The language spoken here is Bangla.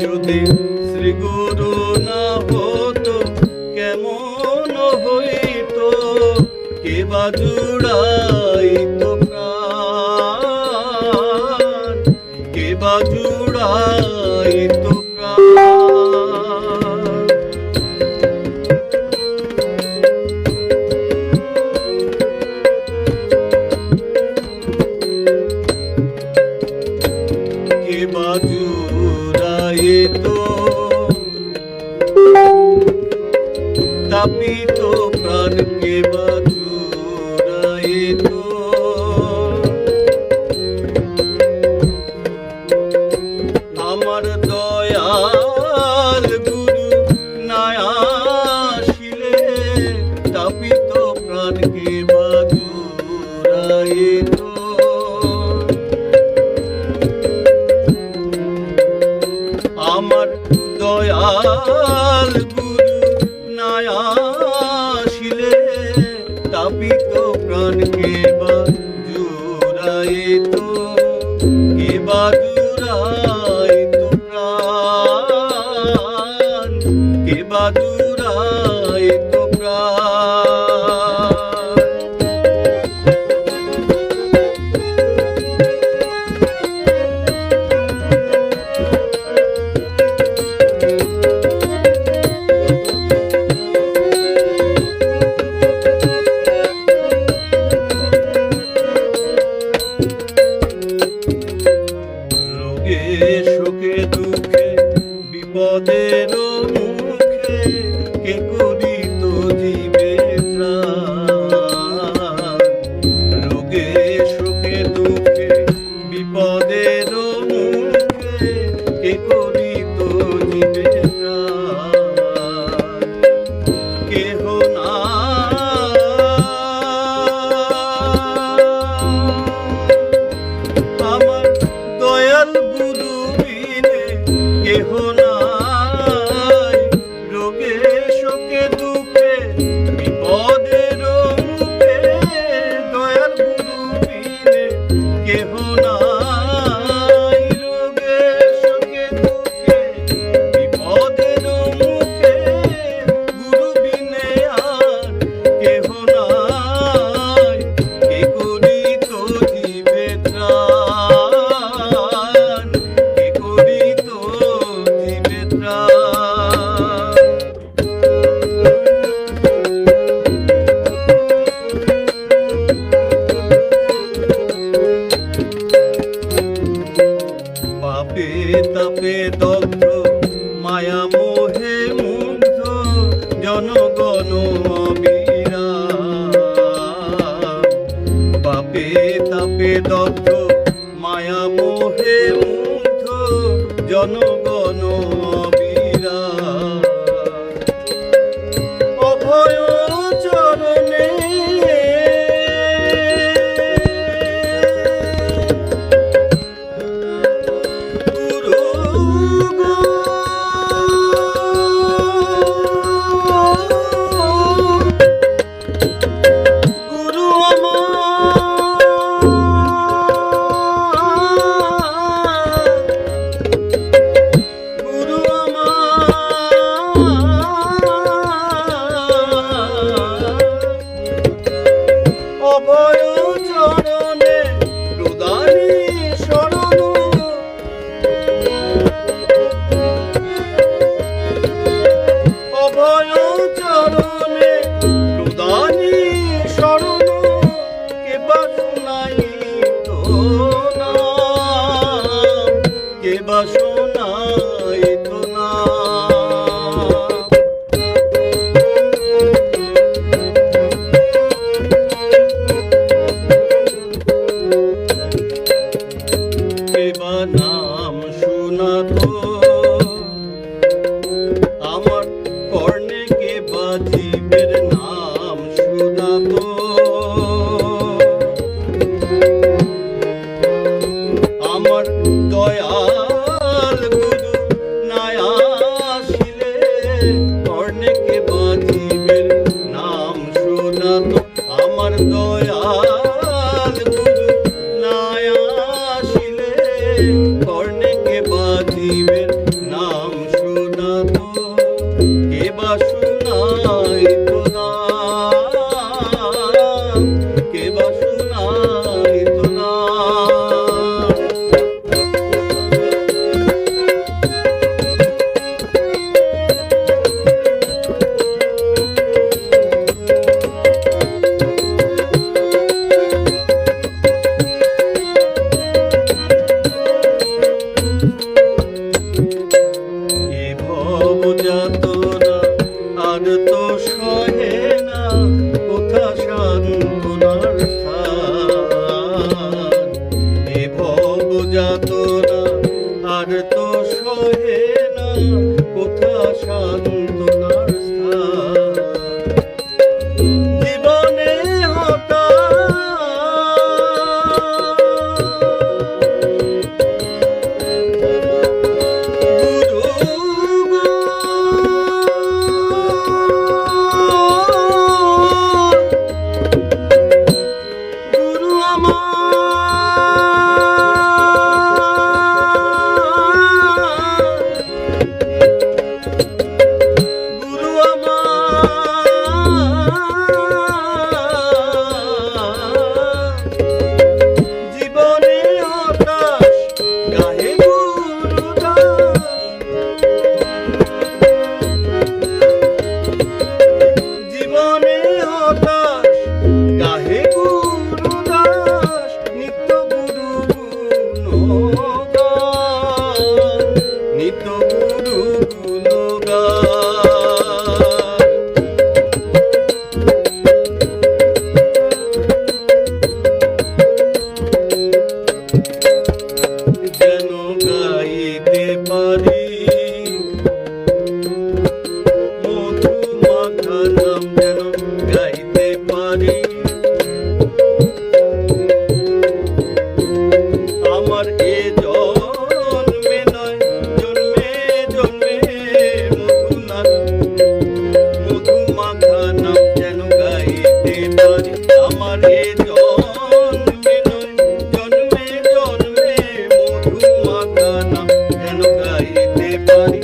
যদি শ্রী গুরু না হতো কেমন হইতো, কে বা জুড়াইতো প্রাণ, কে বা জুড়াইতো প্রাণ। কে বা জুড়াইতো তাপিত প্রাণ, কে বা জুড়াইতো আমার দয়াল গুরু না আসিলে, তাপিত প্রাণ কে বা জুড়াইতো। আমার দয়াল গুরু না আসিলে, তাপিত প্রাণ কে বা জুড়াইতো, কে বা জুড়াইতো প্রাণ, কে বা জুড়াইতো প্রাণ। সুখে দুঃখে বিপদের মুখে কে করিত জীবের ত্রাণ। রোগে সুখে দুঃখে বিপদের মুখে কে করিত জীবের ত্রাণ। কেহ না আমার দয়াল গুরু বিনে, কেহ নাই রোগে শোকে দুঃখে বিপদের মুখে, দয়াল গুরু বিনে কেহ নাই রোগে শোকে দুঃখে বিপদের মুখে, গুরু বিনে আর কেহ নাই, কে করিত জীবে ত্রাণ, কে করিত জীবে ত্রাণ। পাপে তাপে দগ্ধ মায়া মোহে মুগ্ধ জনগণ অবিরাম। পাপে তাপে দগ্ধ মায়া মোহে মুগ্ধ জনগণ অবিরাম। অভয় চরণে গুরু গো, গুরু আমার, গুরু আমার অভয় চরণে প্রদানী শরণ। অভয় চরণে প্রদানী শরণ, কে বা শোনাইতো নাম, কে বা শোনাইতো নাম। কে বা নাম শোনাতো আমার কর্ণে, কে বা জীবের নাম শোনাতো। আমার দয়াল গুরু না আসিলে, কর্ণে কে বা জীবের নাম শোনাতো। আমার দয়াল গুরু না আসিলে, কর্ণে কে বা জীবের নাম রহে না কোথা সান্ত্বনার স্থান। জীবনে যেন গাইতে পারি মধু মাখা নাম, যেন গাইতে পারি আমার এ জন্মে নয় জন্মে জন্মে মধু মাখা নাম যেন গাইতে পারি আমার এ জন্মে নয় জন্মে জন্মে মধু মাখা নাম যেন গাইতে পারি।